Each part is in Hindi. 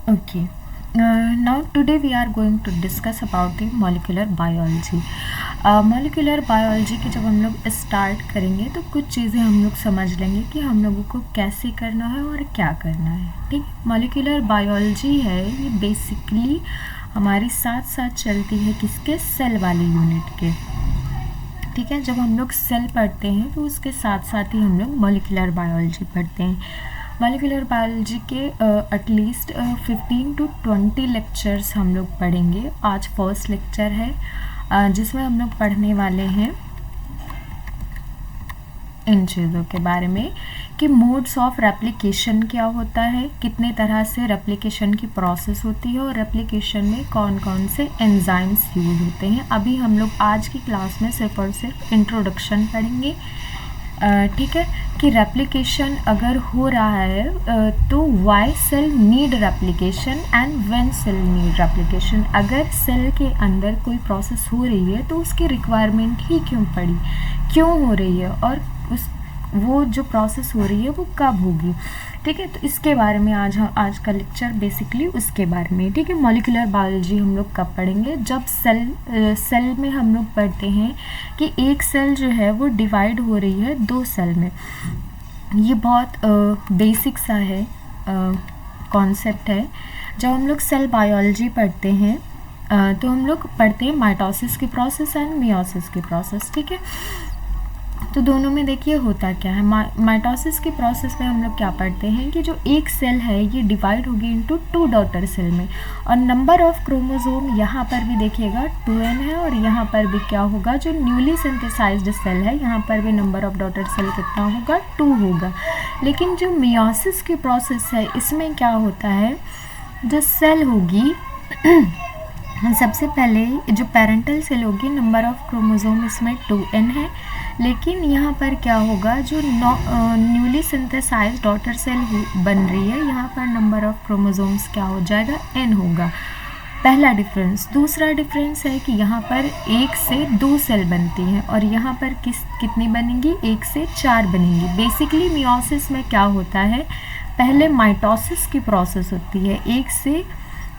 Okay. Now today we are going to discuss about the molecular biology. Molecular biology की जब हम लोग स्टार्ट करेंगे तो कुछ चीज़ें हम लोग समझ लेंगे कि हम लोगों को कैसे करना है और क्या करना है. ठीक. मॉलिक्यूलर बायोलॉजी है ये बेसिकली हमारी साथ साथ चलती है किसके, सेल वाले यूनिट के. ठीक है. जब हम लोग सेल पढ़ते हैं तो उसके साथ साथ ही हम लोग मॉलिक्यूलर बायोलॉजी पढ़ते हैं. मॉलिक्यूलर बायोलॉजी के एटलीस्ट 15 to 20 लेक्चर्स हम लोग पढ़ेंगे. आज फर्स्ट लेक्चर है जिसमें हम लोग पढ़ने वाले हैं इन चीज़ों के बारे में कि मोड्स ऑफ रेप्लिकेशन क्या होता है, कितने तरह से रेप्लिकेशन की प्रोसेस होती है और रेप्लिकेशन में कौन कौन से एंजाइम्स यूज होते हैं. अभी हम लोग आज की क्लास में सिर्फ और सिर्फ इंट्रोडक्शन पढ़ेंगे. ठीक है. कि रेप्लिकेशन अगर हो रहा है तो why cell need replication and when cell need replication. अगर सेल के अंदर कोई प्रोसेस हो रही है तो उसकी रिक्वायरमेंट ही क्यों पड़ी, क्यों हो रही है और वो जो प्रोसेस हो रही है वो कब होगी. ठीक है. तो इसके बारे में आज का लेक्चर बेसिकली उसके बारे में. ठीक है. मॉलिक्यूलर बायोलॉजी हम लोग कब पढ़ेंगे, जब सेल में हम लोग पढ़ते हैं कि एक सेल जो है वो डिवाइड हो रही है दो सेल में. ये बहुत बेसिक सा है कॉन्सेप्ट है. जब हम लोग सेल बायोलॉजी पढ़ते हैं तो हम लोग पढ़ते हैं माइटोसिस की प्रोसेस एंड मियोसिस की प्रोसेस. ठीक है. तो दोनों में देखिए होता क्या है. माइटोसिस की प्रोसेस में हम लोग क्या पढ़ते हैं कि जो एक सेल है ये डिवाइड होगी इनटू 2 डॉटर सेल में और नंबर ऑफ क्रोमोसोम यहाँ पर भी देखिएगा 2n है और यहाँ पर भी क्या होगा, जो न्यूली सिंथेसाइज्ड सेल है यहाँ पर भी नंबर ऑफ डॉटर सेल कितना होगा, 2 होगा. लेकिन जो मियोसिस की प्रोसेस है इसमें क्या होता है, जो सेल होगी सबसे पहले जो पेरेंटल सेल होगी नंबर ऑफ क्रोमोसोम इसमें 2n है. लेकिन यहाँ पर क्या होगा, जो न्यूली सिंथेसाइज्ड डॉटर सेल बन रही है यहाँ पर नंबर ऑफ क्रोमोसोम्स क्या हो जाएगा, n होगा. पहला डिफरेंस. दूसरा डिफरेंस है कि यहाँ पर 1 से 2 सेल बनती हैं और यहाँ पर कितनी बनेंगी, 1 से 4 बनेंगी. बेसिकली मियोसिस में क्या होता है, पहले माइटोसिस की प्रोसेस होती है, 1 से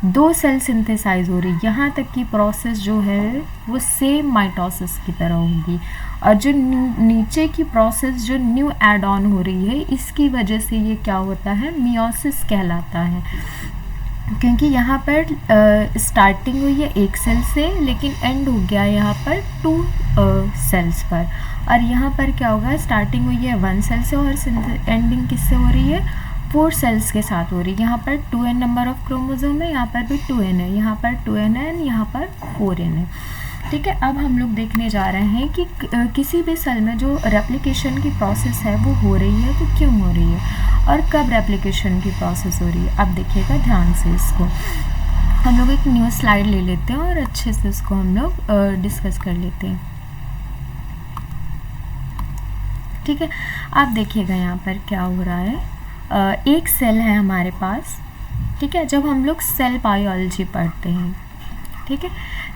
2 सेल सिंथेसाइज हो रही, यहाँ तक की प्रोसेस जो है वो सेम माइटोसिस की तरह होगी. और जो नीचे की प्रोसेस जो न्यू एड ऑन हो रही है इसकी वजह से ये क्या होता है, मियोसिस कहलाता है. क्योंकि यहाँ पर स्टार्टिंग हुई है 1 सेल से लेकिन एंड हो गया यहाँ पर 2 सेल्स पर. और यहाँ पर क्या होगा, स्टार्टिंग हुई है 1 सेल से और एंडिंग किससे हो रही है, 4 सेल्स के साथ हो रही है. यहाँ पर 2n नंबर ऑफ क्रोमोसोम है, यहाँ पर भी 2n है, यहाँ पर 2n है, यहाँ पर 4n है. ठीक है. अब हम लोग देखने जा रहे हैं कि किसी भी सेल में जो रेप्लिकेशन की प्रोसेस है वो हो रही है तो क्यों हो रही है और कब रेप्लिकेशन की प्रोसेस हो रही है. अब देखिएगा ध्यान से इसको. हम लोग एक न्यू स्लाइड ले लेते हैं और अच्छे से इसको हम लोग डिस्कस कर लेते हैं. ठीक है. आप देखिएगा यहाँ पर क्या हो रहा है. एक सेल है हमारे पास. ठीक है. जब हम लोग सेल बायोलॉजी पढ़ते हैं, ठीक है,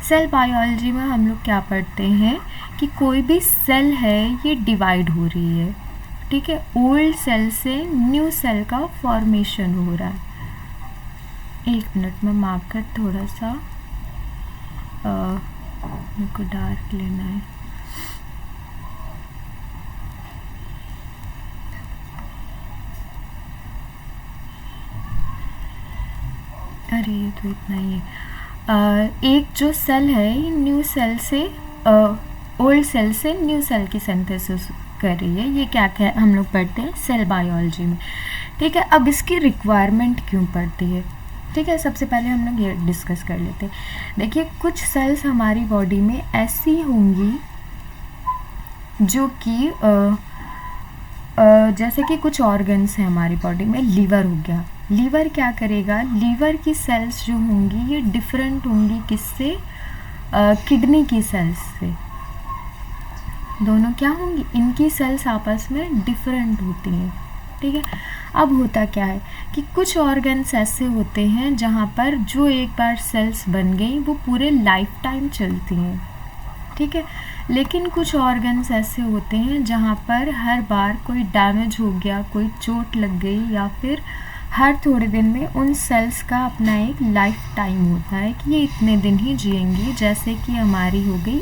सेल बायोलॉजी में हम लोग क्या पढ़ते हैं कि कोई भी सेल है ये डिवाइड हो रही है. ठीक है. ओल्ड सेल से न्यू सेल का फॉर्मेशन हो रहा है. 1 मिनट में मार्कर थोड़ा सा मेरे को डार्क लेना है. अरे ये तो इतना ही है. एक जो सेल है न्यू सेल से ओल्ड सेल से न्यू सेल की सिंथेसिस कर रही है. ये क्या हम लोग पढ़ते हैं सेल बायोलॉजी में. ठीक है. अब इसकी रिक्वायरमेंट क्यों पड़ती है. ठीक है. सबसे पहले हम लोग ये डिस्कस कर लेते हैं. देखिए कुछ सेल्स हमारी बॉडी में ऐसी होंगी जो कि जैसे कि कुछ ऑर्गन्स हैं हमारी बॉडी में. लीवर हो गया. लीवर क्या करेगा, लीवर की सेल्स जो होंगी ये डिफरेंट होंगी किससे, किडनी की सेल्स से. दोनों क्या होंगी, इनकी सेल्स आपस में डिफरेंट होती हैं. ठीक है. अब होता क्या है कि कुछ ऑर्गन्स ऐसे होते हैं जहाँ पर जो एक बार सेल्स बन गई वो पूरे लाइफ टाइम चलती हैं. ठीक है. लेकिन कुछ ऑर्गन्स ऐसे होते हैं जहाँ पर हर बार कोई डैमेज हो गया, कोई चोट लग गई या फिर हर थोड़े दिन में उन सेल्स का अपना एक लाइफ टाइम होता है कि ये इतने दिन ही जिएंगी। जैसे कि हमारी हो गई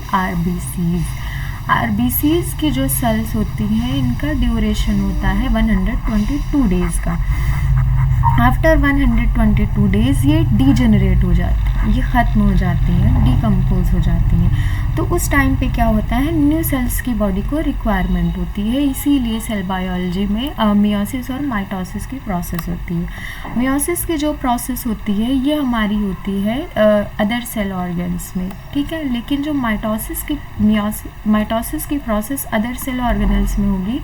आरबीसीज की जो सेल्स होती हैं इनका ड्यूरेशन होता है 122 डेज़ का। आफ्टर 122 डेज़ ये डीजेनरेट हो जाती हैं, ये ख़त्म हो जाती हैं, डिकम्पोज हो जाती हैं। तो उस टाइम पे क्या होता है, न्यू सेल्स की बॉडी को रिक्वायरमेंट होती है। इसीलिए सेल बायोलॉजी में मियोसिस और माइटोसिस की प्रोसेस होती है। मियोसिस की जो प्रोसेस होती है ये हमारी होती है अदर सेल ऑर्गन्स में, ठीक है। लेकिन जो माइटोसिस की प्रोसेस अदर सेल ऑर्गेनल्स में होगी,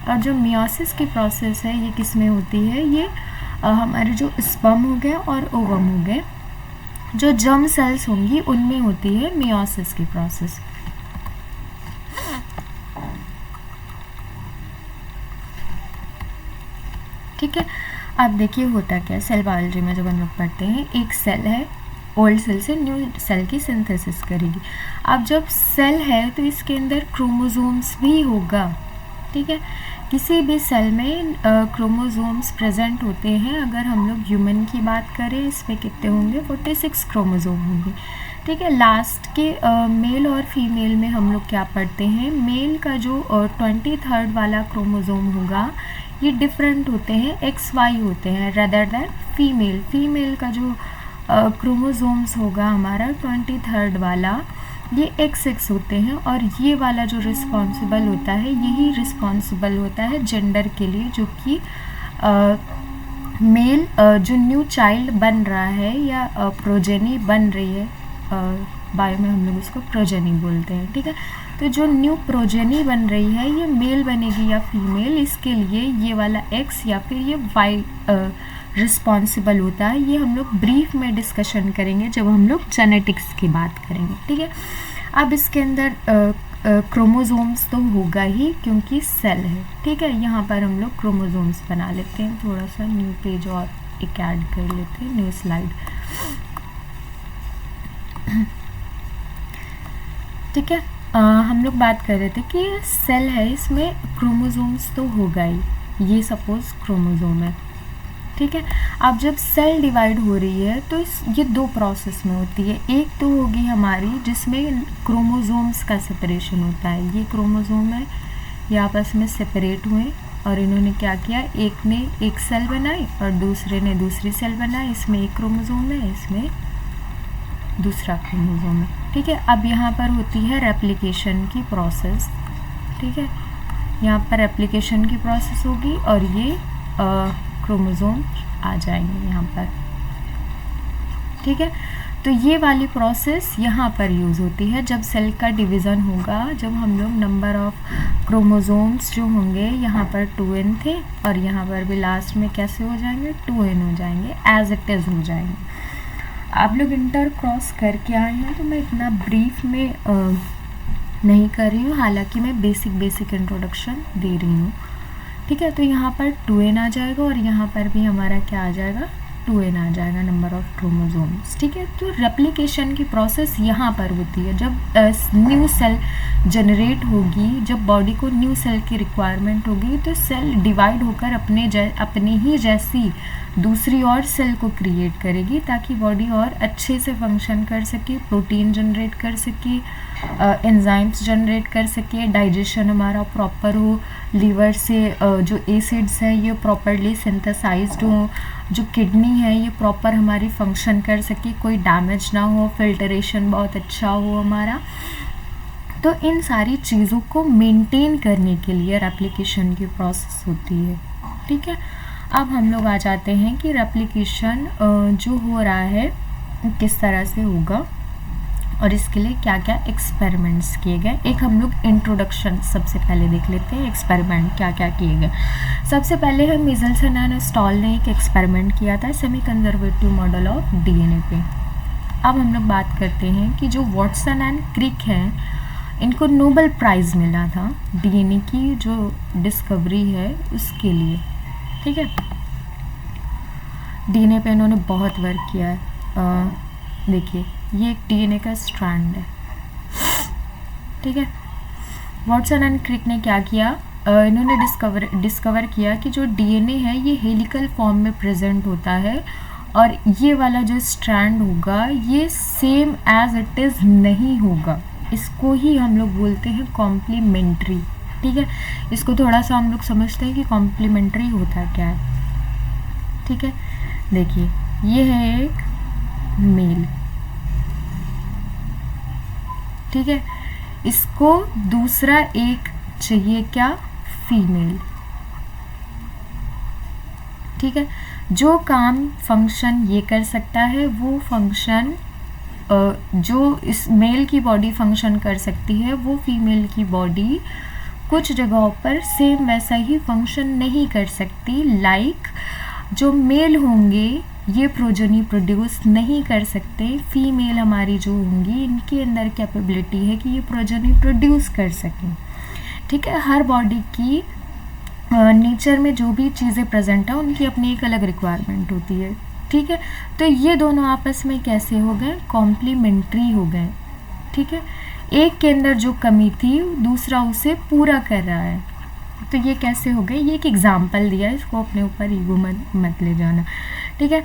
और जो मियोसिस की प्रोसेस है ये किस में होती है, ये हमारे जो स्पर्म हो गए और ओवम हो गए, जो जर्म सेल्स होंगी उनमें होती है मियोसिस की प्रोसेस। ठीक है। अब देखिए होता क्या है सेल बायोलॉजी में जब हम लोग पढ़ते हैं, एक सेल है, ओल्ड सेल से न्यू सेल की सिंथेसिस करेगी। अब जब सेल है तो इसके अंदर क्रोमोसोम्स भी होगा, ठीक है। किसी भी सेल में क्रोमोसोम्स प्रेजेंट होते हैं। अगर हम लोग ह्यूमन की बात करें, इसमें कितने होंगे, 46 क्रोमोसोम होंगे, ठीक है। लास्ट के मेल और फीमेल में हम लोग क्या पढ़ते हैं, मेल का जो 23rd वाला क्रोमोसोम होगा ये डिफरेंट होते हैं, XY होते हैं रेदर दैन फीमेल का जो क्रोमोसोम्स होगा हमारा 23rd वाला, ये XX होते हैं। और ये वाला जो रिस्पॉन्सिबल होता है, यही रिस्पॉन्सिबल होता है जेंडर के लिए, जो कि मेल जो न्यू चाइल्ड बन रहा है या प्रोजेनी बन रही है, बायो में हम लोग उसको प्रोजेनी बोलते हैं, ठीक है। तो जो न्यू प्रोजेनी बन रही है ये मेल बनेगी या फीमेल, इसके लिए ये वाला X या फिर ये Y रिस्पॉन्सिबल होता है। ये हम लोग ब्रीफ में डिस्कशन करेंगे जब हम लोग जेनेटिक्स की बात करेंगे, ठीक है। अब इसके अंदर क्रोमोसोम्स तो होगा ही क्योंकि सेल है, ठीक है। यहाँ पर हम लोग क्रोमोसोम्स बना लेते हैं, थोड़ा सा न्यू पेज और एक ऐड कर लेते हैं, न्यू स्लाइड, ठीक है। हम लोग बात कर रहे थे कि सेल है, इसमें क्रोमोसोम्स तो होगा ही, ये सपोज क्रोमोसोम है, ठीक है। अब जब सेल डिवाइड हो रही है तो ये दो प्रोसेस में होती है। एक तो होगी हमारी जिसमें क्रोमोसोम्स का सेपरेशन होता है, ये क्रोमोसोम है, ये आपस में सेपरेट हुए और इन्होंने क्या किया, एक ने एक सेल बनाई और दूसरे ने दूसरी सेल बनाई, इसमें एक क्रोमोसोम है, इसमें दूसरा क्रोमोसोम है, ठीक है। अब यहाँ पर होती है रेप्लिकेशन की प्रोसेस, ठीक है। यहाँ पर रेप्लिकेशन की प्रोसेस होगी और ये क्रोमोसोम आ जाएंगे यहाँ पर, ठीक है। तो ये वाली प्रोसेस यहाँ पर यूज़ होती है जब सेल का डिवीज़न होगा, जब हम लोग नंबर ऑफ क्रोमोसोम्स जो होंगे यहाँ पर 2n थे और यहाँ पर भी लास्ट में कैसे हो जाएंगे, 2n हो जाएंगे, एज इट इज़ हो जाएंगे। आप लोग इंटर क्रॉस करके आए हैं तो मैं इतना ब्रीफ में नहीं कर रही हूँ, हालांकि मैं बेसिक इंट्रोडक्शन दे रही हूँ, ठीक है। तो यहाँ पर 2n आ जाएगा और यहाँ पर भी हमारा क्या आ जाएगा, 2n आ जाएगा, नंबर ऑफ क्रोमोसोम्स, ठीक है। तो रेप्लिकेशन की प्रोसेस यहाँ पर होती है जब न्यू सेल जनरेट होगी, जब बॉडी को न्यू सेल की रिक्वायरमेंट होगी तो सेल डिवाइड होकर अपने ही जैसी दूसरी और सेल को क्रिएट करेगी ताकि बॉडी और अच्छे से फंक्शन कर सके, प्रोटीन जनरेट कर सके, एंजाइम्स जनरेट कर सके, डाइजेशन हमारा प्रॉपर हो, लीवर से जो एसिड्स हैं ये प्रॉपरली सिंथेसाइज्ड हो, जो किडनी है ये प्रॉपर हमारी फंक्शन कर सके, कोई डैमेज ना हो, फिल्टरेशन बहुत अच्छा हो हमारा। तो इन सारी चीज़ों को मेंटेन करने के लिए रेप्लिकेशन की प्रोसेस होती है, ठीक है। अब हम लोग आ जाते हैं कि रेप्लिकेशन जो हो रहा है किस तरह से होगा और इसके लिए क्या क्या एक्सपेरिमेंट्स किए गए। एक हम लोग इंट्रोडक्शन सबसे पहले देख लेते हैं, एक्सपेरिमेंट क्या क्या किए गए। सबसे पहले हम मिज़ल्सन एंड स्टॉल ने एक एक्सपेरिमेंट किया था semi conservative model of DNA पे। अब हम लोग बात करते हैं कि जो वॉटसन एंड क्रिक हैं, इनको नोबेल प्राइज़ मिला था डीएनए की जो डिस्कवरी है उसके लिए, ठीक है। डीएनए पे इन्होंने बहुत वर्क किया है। देखिए ये एक डीएनए का स्ट्रैंड है, ठीक है। वॉटसन एंड क्रिक ने क्या किया, इन्होंने डिस्कवर किया कि जो डीएनए है ये हेलिकल फॉर्म में प्रेजेंट होता है, और ये वाला जो स्ट्रैंड होगा ये सेम एज इट इज़ नहीं होगा, इसको ही हम लोग बोलते हैं कॉम्प्लीमेंट्री। ठीक है, इसको थोड़ा सा हम लोग समझते हैं कि कॉम्प्लीमेंट्री होता क्या है। ठीक है, देखिए ये है एक मेल, ठीक है, इसको दूसरा एक चाहिए क्या, फीमेल। ठीक है, जो काम फंक्शन ये कर सकता है वो फंक्शन जो इस मेल की बॉडी फंक्शन कर सकती है वो फीमेल की बॉडी कुछ जगहों पर सेम वैसा ही फंक्शन नहीं कर सकती। लाइक जो मेल होंगे ये प्रोजनी प्रोड्यूस नहीं कर सकते, फीमेल हमारी जो होंगी इनके अंदर कैपेबिलिटी है कि ये प्रोजनी प्रोड्यूस कर सकें। ठीक है, हर बॉडी की नेचर में जो भी चीज़ें प्रेजेंट है उनकी अपनी एक अलग रिक्वायरमेंट होती है। ठीक है, तो ये दोनों आपस में कैसे हो गए, कॉम्प्लीमेंट्री हो गए। ठीक है, एक के अंदर जो कमी थी दूसरा उसे पूरा कर रहा है, तो ये कैसे हो गए, ये एक एग्जाम्पल दिया, इसको अपने ऊपर ईगो मत ले जाना। ठीक है,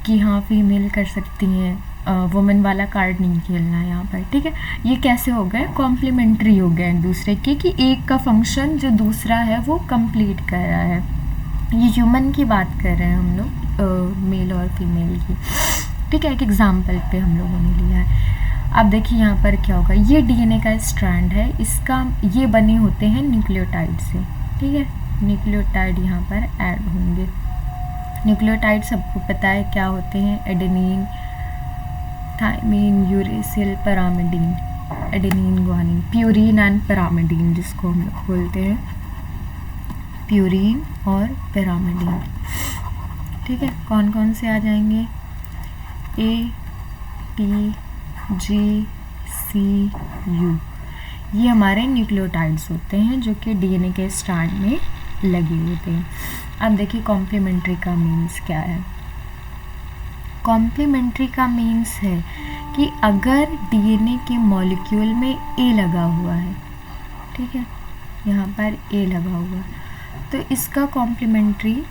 कि हाँ फीमेल कर सकती हैं, वुमेन वाला कार्ड नहीं खेलना है यहाँ पर। ठीक है, ये कैसे हो गए, कॉम्प्लीमेंट्री हो गए एक दूसरे के, कि एक का फंक्शन जो दूसरा है वो कंप्लीट कर रहा है। ये ह्यूमन की बात कर रहे हैं हम लोग, मेल और फीमेल की। ठीक है, एक एग्जाम्पल पे हम लोगों ने लिया है। अब देखिए यहाँ पर क्या होगा, ये डीएनए का स्ट्रैंड है, इसका ये बने होते हैं न्यूक्लियोटाइड से। ठीक है, न्यूक्लियोटाइड यहाँ पर ऐड होंगे। न्यूक्लियोटाइड सबको पता है क्या होते हैं, adenine, thymine, uracil, pyrimidine, adenine, guanine, purine and pyrimidine, जिसको हम लोग बोलते हैं प्यूरीन और पिरामिडीन। ठीक है, कौन कौन से आ जाएंगे, ए, टी, जी, सी, यू, ये हमारे न्यूक्लियोटाइड्स होते हैं जो कि डीएनए के स्ट्रैंड में लगे होते हैं। अब देखिए कॉम्प्लीमेंट्री का मीन्स क्या है। कॉम्प्लीमेंट्री का मीन्स है कि अगर डीएनए के मॉलिक्यूल में ए लगा हुआ है, ठीक है, यहाँ पर ए लगा हुआ है, तो इसका कॉम्प्लीमेंट्री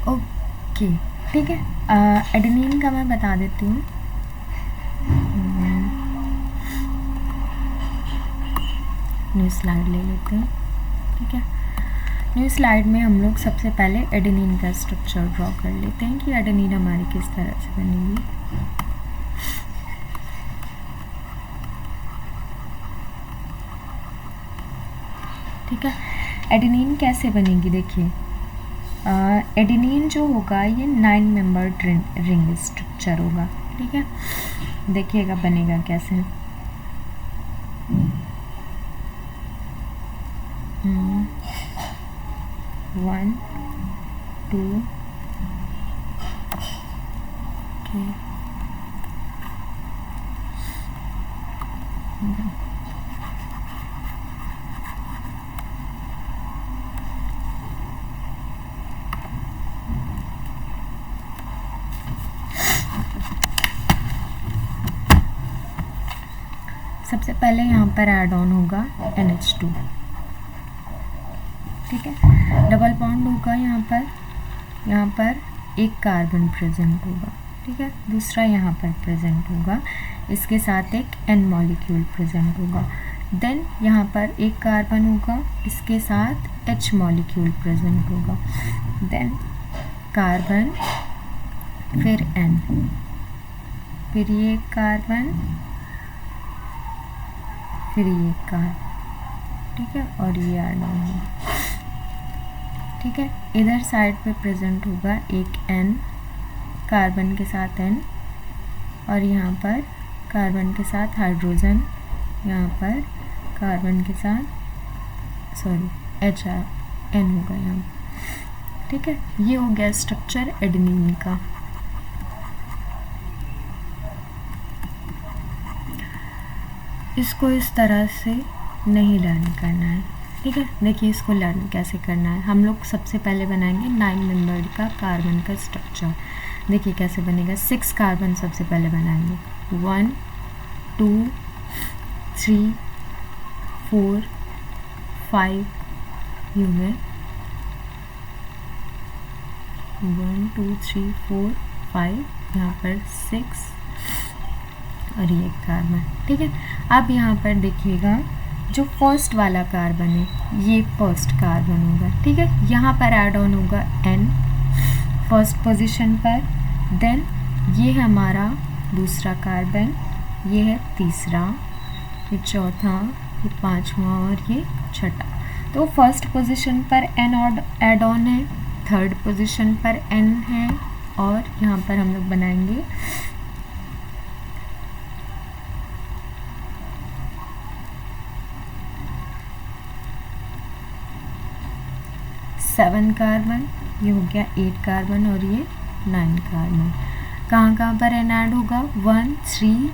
ओके। ठीक है, एडेनिन का मैं बता देती हूँ। न्यू स्लाइड ले लेते हैं। ठीक है, न्यू स्लाइड में हम लोग सबसे पहले एडेनिन का स्ट्रक्चर ड्रॉ कर लेते हैं कि एडेनिन हमारी किस तरह से बनेगी। ठीक है, एडेनिन कैसे बनेगी, देखिए एडेनिन जो होगा ये 9 मेंबर्ड रिंग स्ट्रक्चर होगा। ठीक है, देखिएगा बनेगा कैसे। 1 2 ओके, सबसे पहले यहाँ पर ऐड ऑन होगा NH2। ठीक है, डबल बॉन्ड होगा यहाँ पर एक कार्बन प्रेजेंट होगा। ठीक है, दूसरा यहाँ पर प्रेजेंट होगा, इसके साथ एक N मॉलिक्यूल प्रेजेंट होगा। देन यहाँ पर एक कार्बन होगा, इसके साथ H मॉलिक्यूल प्रेजेंट होगा। देन कार्बन, फिर N, फिर ये कार्बन, फिर ये कार्बन, ठीक है, और ये एडॉन होगा, ठीक है। इधर साइड पे प्रेजेंट होगा एक N कार्बन के साथ N, और यहाँ पर कार्बन के साथ हाइड्रोजन, यहाँ पर कार्बन के साथ N होगा यहाँ, ठीक है। ये हो गया स्ट्रक्चर एडेनिन का। इसको इस तरह से नहीं लर्न करना है, ठीक है। देखिए इसको लर्न कैसे करना है। हम लोग सबसे पहले बनाएंगे 9 मेंबर्ड का कार्बन का स्ट्रक्चर। देखिए कैसे बनेगा। 6 कार्बन सबसे पहले बनाएंगे, 1 2 3 4 5 ये हो गए, 1 2 3 4 5, यहाँ पर 6 और ये कार्बन, ठीक है। अब यहाँ पर देखिएगा जो फर्स्ट वाला कार्बन है ये फर्स्ट कार्बन होगा, ठीक है। यहाँ पर ऐड ऑन होगा N फर्स्ट पोजीशन पर, देन ये है हमारा दूसरा कार्बन, ये है तीसरा, ये चौथा, ये पांचवा और ये छठा। तो फर्स्ट पोजीशन पर N ऐड ऑन है, थर्ड पोजीशन पर N है, और यहाँ पर हम लोग बनाएंगे 7 कार्बन, ये हो गया 8 कार्बन और ये 9 कार्बन। कहाँ पर N ऐड होगा, 1 3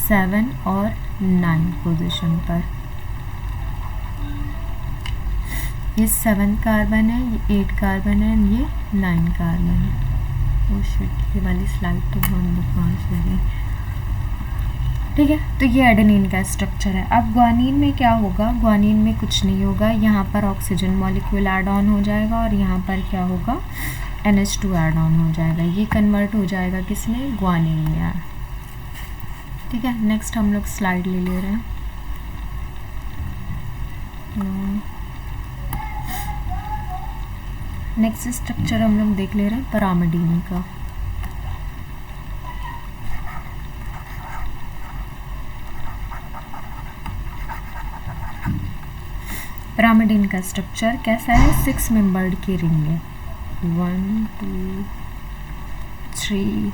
7 और 9 पोजीशन पर। ये 7 कार्बन है, ये 8 कार्बन है, ये 9 कार्बन है। ओ शिट, ये वाली स्लाइड तो बहुत बकवास हो गई, ठीक है। तो ये एडेनिन का स्ट्रक्चर है। अब ग्वानिन में क्या होगा, ग्वानिन में कुछ नहीं होगा, यहाँ पर ऑक्सीजन मॉलिक्यूल ऐड ऑन हो जाएगा और यहाँ पर क्या होगा, NH2 ऐड ऑन हो जाएगा। ये कन्वर्ट हो जाएगा किसमें, ग्वानिन में यार, ठीक है। नेक्स्ट हम लोग स्लाइड ले रहे हैं। नेक्स्ट स्ट्रक्चर हम लोग देख ले रहे हैं पिरामिडीन का। पिरामिडीन का स्ट्रक्चर कैसा है, 6 मेंबर्ड की रिंग है, 1 2 3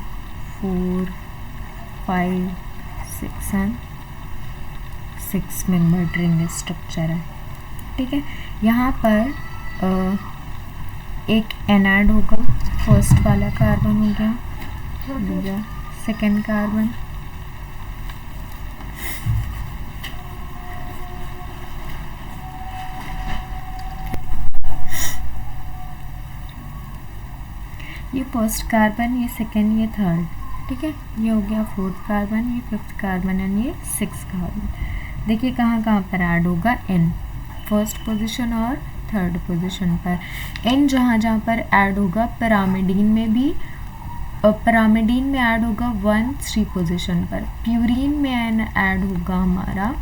4 5 6 एंड 6 मेंबर्ड रिंग स्ट्रक्चर है, ठीक है। यहाँ पर एक N ऐड होगा, फर्स्ट वाला कार्बन हो गया, सेकेंड कार्बन, ये फर्स्ट कार्बन, ये सेकेंड, ये थर्ड, ठीक है। ये हो गया फोर्थ कार्बन, ये फिफ्थ कार्बन एंड ये 6 कार्बन। देखिए कहाँ पर ऐड होगा N, फर्स्ट पोजीशन और थर्ड पोजीशन पर। N जहाँ पर ऐड होगा पिरामिडीन में भी, पिरामिडीन में ऐड होगा 1 3 पोजीशन पर। प्यूरीन में N ऐड होगा हमारा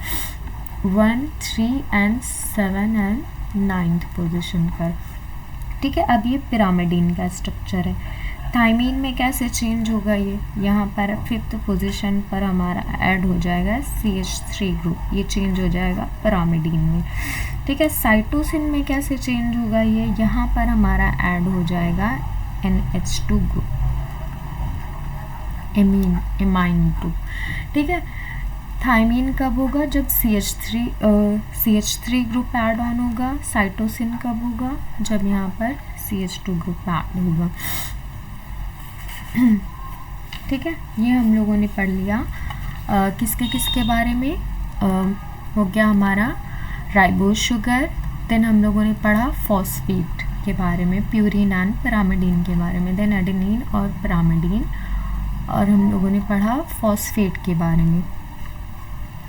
1 3 एंड 7 एंड 9th पोजीशन पर, ठीक है। अब ये पिरामिडीन का स्ट्रक्चर है। थाइमीन में कैसे चेंज होगा, ये यहाँ पर 5th पोजीशन पर हमारा ऐड हो जाएगा CH3 ग्रुप, ये चेंज हो जाएगा पिरामिडीन में, ठीक है। साइटोसिन में कैसे चेंज होगा, ये यहाँ पर हमारा ऐड हो जाएगा NH2 ग्रुप, एमाइन ग्रुप, ठीक है। थाइमीन कब होगा, जब CH3 ग्रुप ऐड ऑन होगा। साइटोसिन कब होगा, जब यहाँ पर CH2 ग्रुप ऐड होगा, ठीक है। ये हम लोगों ने पढ़ लिया किसके बारे में, हो गया हमारा राइबोज शुगर, देन हम लोगों ने पढ़ा फॉस्फेट के बारे में, प्यूरीन एंड पिरामिडीन के बारे में, देन एडेनिन और पिरामिडीन, और हम लोगों ने पढ़ा फॉस्फेट के बारे में।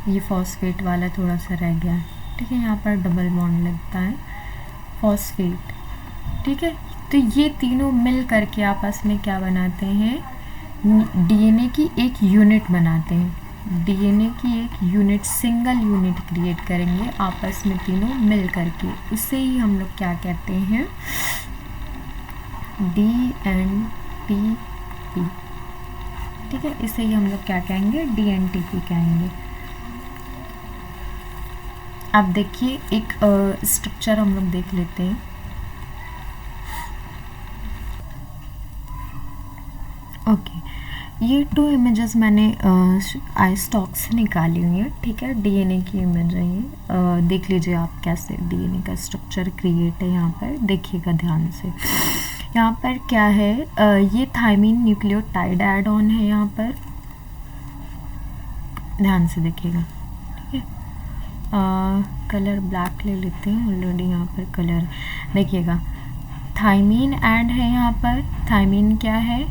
ये फॉस्फेट वाला थोड़ा सा रह गया है, ठीक है, यहाँ पर डबल बॉन्ड लगता है, फॉस्फेट, ठीक है। तो ये तीनों मिल करके आपस में क्या बनाते हैं, DNA की एक यूनिट बनाते हैं। DNA की एक यूनिट, सिंगल यूनिट क्रिएट करेंगे आपस में तीनों मिल करके, उसे ही हम लोग क्या कहते हैं, DNTP, ठीक है, इसे ही हम लोग क्या कहेंगे, DNTP कहेंगे। अब देखिए एक स्ट्रक्चर हम लोग देख लेते हैं। ओके, ये 2 इमेजेस मैंने आई स्टॉक से निकाली हुई है, ठीक है, डीएनए की इमेज है ये। देख लीजिए आप कैसे डीएनए का स्ट्रक्चर क्रिएट है। यहाँ पर देखिएगा ध्यान से, यहाँ पर क्या है, ये थायमीन न्यूक्लियोटाइड ऐड ऑन है, यहाँ पर ध्यान से देखिएगा, ठीक है। कलर ब्लैक ले लेते हैं, ऑलरेडी यहाँ पर कलर देखिएगा। थायमीन ऐड है यहाँ पर, थायमीन क्या है,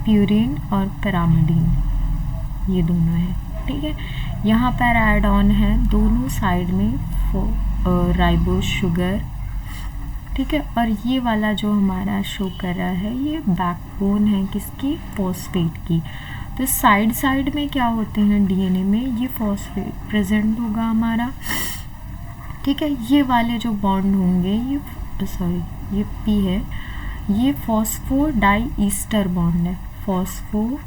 प्यूरिन और पिरामिडीन, ये दोनों है, ठीक है। यहाँ पर ऐड ऑन है दोनों साइड में राइबोस शुगर, ठीक है। और ये वाला जो हमारा शो कर रहा है ये बैकबोन है किसकी, फॉस्फेट की। तो साइड साइड में क्या होते हैं डीएनए में, ये फॉस्फेट प्रेजेंट होगा हमारा, ठीक है। ये वाले जो बॉन्ड होंगे, ये सॉरी ये पी है, ये फॉस्फोडाई ईस्टर बॉन्ड है, फॉस्फोडाई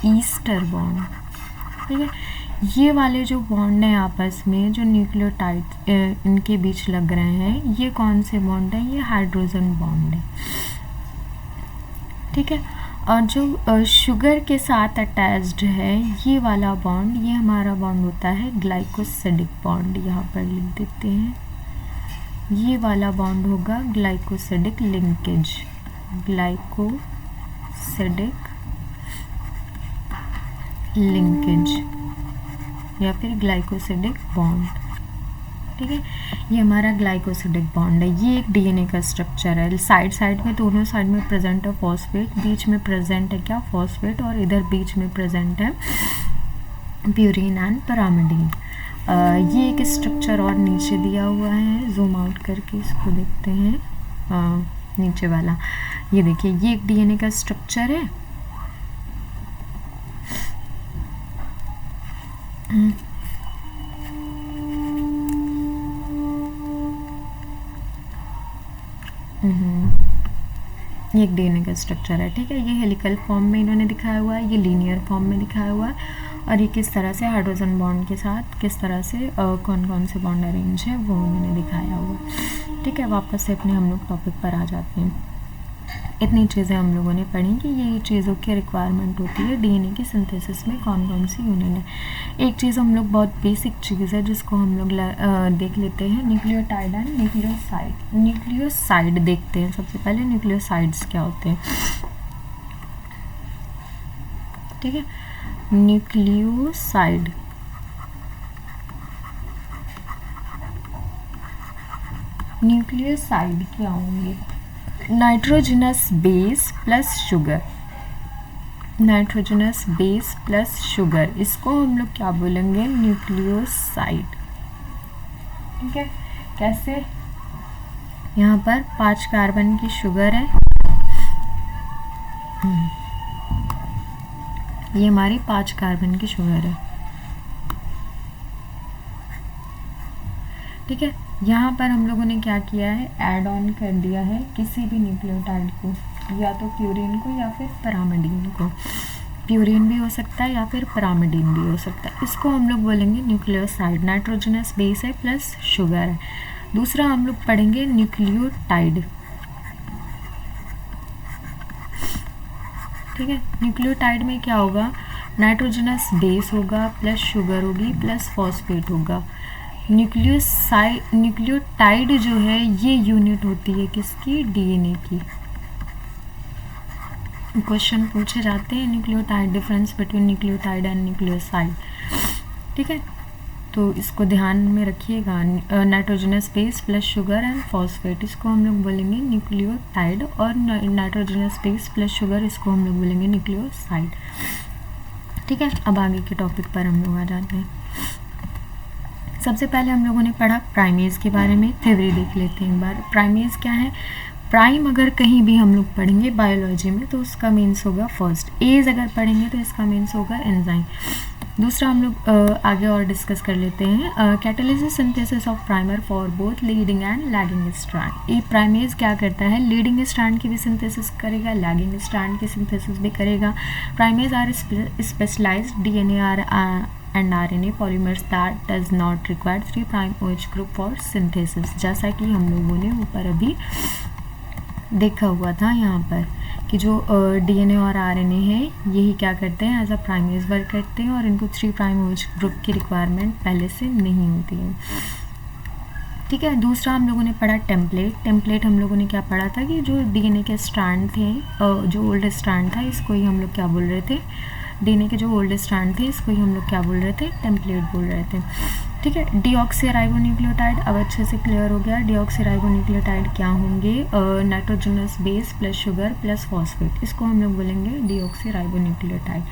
ईस्टर बॉन्ड, ठीक है। ये वाले जो बॉन्ड हैं आपस में, जो न्यूक्लियोटाइड इनके बीच लग रहे हैं, ये कौन से बॉन्ड हैं, ये हाइड्रोजन बॉन्ड है, ठीक है। और जो शुगर के साथ अटैच्ड है ये वाला बॉन्ड, ये हमारा बॉन्ड होता है ग्लाइकोसिडिक बॉन्ड, यहाँ पर लिख देते हैं। ये वाला बॉन्ड होगा ग्लाइकोसिडिक लिंकेज, ग्लाइकोसिडिक लिंकेज या फिर ग्लाइकोसिडिक बॉन्ड, ठीक है। ये हमारा ग्लाइकोसिडिक बॉन्ड है। ये एक डीएनए का स्ट्रक्चर है। साइड साइड में, दोनों साइड में प्रेजेंट है फॉस्फेट, बीच में प्रेजेंट है क्या, फॉस्फेट, और इधर बीच में प्रेजेंट है प्यूरिन एंड पिरामिडीन। ये एक स्ट्रक्चर और नीचे दिया हुआ है, जूम आउट करके इसको देखते हैं। नीचे वाला ये देखिए, ये एक डीएनए का स्ट्रक्चर है। ये एक डीएनए का स्ट्रक्चर है, ठीक है। ये हेलिकल फॉर्म में इन्होंने दिखाया हुआ है, ये लीनियर फॉर्म में दिखाया हुआ है, और ये किस तरह से हाइड्रोजन बॉन्ड के साथ किस तरह से कौन कौन से बॉन्ड अरेंज है वो उन्होंने दिखाया हुआ, ठीक है। वापस से अपने हम लोग टॉपिक पर आ जाते हैं। इतनी चीज़ें हम लोगों ने पढ़ी कि ये चीज़ों की रिक्वायरमेंट होती है डीएनए की सिंथेसिस में, कौन कौन सी यूनिट है। एक चीज़ हम लोग, बहुत बेसिक चीज़ है जिसको हम लोग देख लेते हैं, न्यूक्लियोटाइड एंड न्यूक्लियोसाइड। न्यूक्लियोसाइड देखते हैं सबसे पहले, न्यूक्लियोसाइड्स क्या होते हैं, ठीक है। न्यूक्लियोसाइड, न्यूक्लियोसाइड क्या होंगे, nitrogenous base plus sugar, nitrogenous base plus sugar, इसको हम लोग क्या बोलेंगे, न्यूक्लियोसाइड, ठीक है। कैसे, यहाँ पर 5 कार्बन की शुगर है, ये हमारी 5 कार्बन की शुगर है, ठीक है। यहाँ पर हम लोगों ने क्या किया है, ऐड ऑन कर दिया है किसी भी न्यूक्लियोटाइड को, या तो प्यूरिन को या फिर पिरामिडीन को। प्यूरिन भी हो सकता है या फिर पिरामिडीन भी हो सकता है, इसको हम लोग बोलेंगे न्यूक्लियोसाइड। नाइट्रोजनस बेस है प्लस शुगर है। दूसरा हम लोग पढ़ेंगे न्यूक्लियोटाइड, ठीक है। न्यूक्लियोटाइड में क्या होगा, नाइट्रोजनस बेस होगा प्लस शुगर होगी प्लस फॉस्फेट होगा। न्यूक्लियोटाइड जो है ये यूनिट होती है किसकी, डीएनए की। क्वेश्चन पूछे जाते हैं nucleotide, difference between nucleotide and nucleoside, ठीक है। तो इसको ध्यान में रखिएगा, nitrogenous base plus sugar and phosphate, इसको हम लोग बोलेंगे न्यूक्लियोटाइड, और नाइट्रोजनस बेस प्लस शुगर, इसको हम लोग बोलेंगे न्यूक्लियोसाइड, ठीक है। अब आगे के टॉपिक पर हम लोग आ जाते हैं। सबसे पहले हम लोगों ने पढ़ा प्राइमेज के बारे में, थ्योरी देख लेते हैं एक बार। प्राइमेज क्या है, प्राइम अगर कहीं भी हम लोग पढ़ेंगे बायोलॉजी में तो उसका मीन्स होगा फर्स्ट, एज अगर पढ़ेंगे तो इसका मीन्स होगा एंजाइम। दूसरा हम लोग आगे और डिस्कस कर लेते हैं catalysis synthesis of primer for both leading and lagging strand. ये प्राइमेज क्या करता है, लीडिंग स्ट्रैंड की भी सिंथेसिस करेगा, लैगिंग स्ट्रैंड की सिंथेसिस भी करेगा। Primase are specialized DNA are and RNA polymers that does not require 3' OH group for synthesis, जैसा कि हम लोगों ने ऊपर अभी देखा हुआ था यहाँ पर कि जो DNA और RNA है यही क्या करते हैं, एज अ प्राइमेज वर्क करते हैं और इनको 3' OH ग्रुप की रिक्वायरमेंट पहले से नहीं होती है। ठीक है, दूसरा हम लोगों ने पढ़ा टेम्पलेट हम लोगों ने क्या पढ़ा था कि जो DNA के स्ट्रैंड थे, जो ओल्ड स्ट्रैंड था इसको ही हम लोग क्या बोल रहे थे, DNA के जो ओल्ड स्ट्रैंड थे इसको ही हम लोग क्या बोल रहे थे, टेम्पलेट बोल रहे थे। ठीक है, डीऑक्सीराइबोन्यूक्लियोटाइड अब अच्छे से क्लियर हो गया। डीऑक्सीराइबोन्यूक्लियोटाइड क्या होंगे, nitrogenous base plus sugar plus phosphate, इसको हम लोग बोलेंगे डीऑक्सीराइबोन्यूक्लियोटाइड।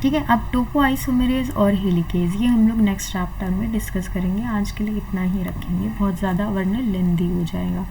ठीक है, अब टोपो आइसोमेरेज और हेलिकेज ये हम लोग नेक्स्ट चैप्टर में डिस्कस करेंगे। आज के लिए इतना ही रखेंगे, बहुत ज़्यादा वरना लेंदी हो जाएगा।